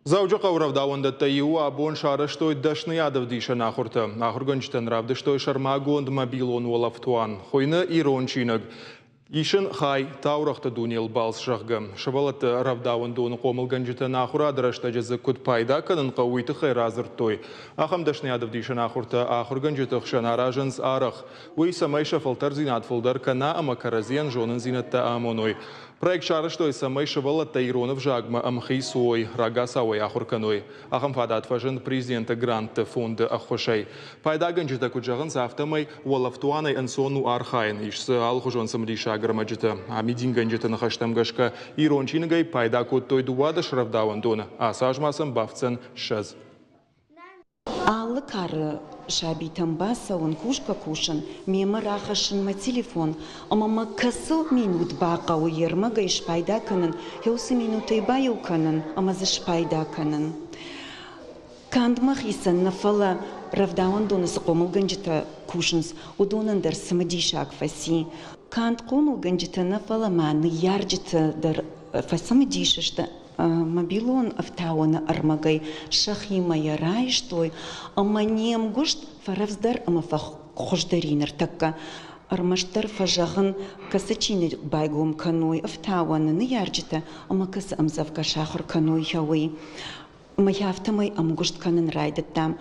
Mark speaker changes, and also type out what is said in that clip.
Speaker 1: Завжди равдаванда таю абон шара что дашниядов диша нахурта. Нахурганчтан равды что шармагонд мобилон волафтуан. Хойна ирончинаг. Ишен хай таурахта дунил балс шахгам. Шавалат равдавандон комылганчта нахура драшта жазыкут пайда канын қауиты хайразыр той. Ахам дашниядов диша нахурта ахурганчта хшанаражанс арах. Уй самай шафалтар зинат фолдар кана амакаразиан жонын зинатта амоной. Проект шары что самай шавалат таиронов жагма амхи сой рагасавой ахурканой. Ахам фадат фажен президента гранта фонда ахошай. Пайда ганчта куджаган завтамай волафтуанай ансону архайн. Ишсы алхужон самдиша громаджита. Амидин ганчта нахаштам гашка ирончингай пайда кот той дуада шравдавандона. А сажмасам бавцен шаз.
Speaker 2: Аллыкары шабитам баса он кушка кушан, мема рахашын ма телефон, ама касыл минут бака уерма гайш пайда канын, хеусы минуты баю канын, ама заш пайда канын. Кандмах исан нафала равдаван донысы комыл ганжита кушанс, удонан дар самадишак фаси. Канд комыл ганжита нафала маны ярджита дар фасамадишашта. Мобилон автауана армагай шахима ярай штой, ама нем гушт фаравздар ама фах хождаринер такка. Армаштар фажаган касачинер байгом каной автауана на ярджита, ама кас амзавка шахар каной хауи. Ама яфтамай ам гушт канен райдат там.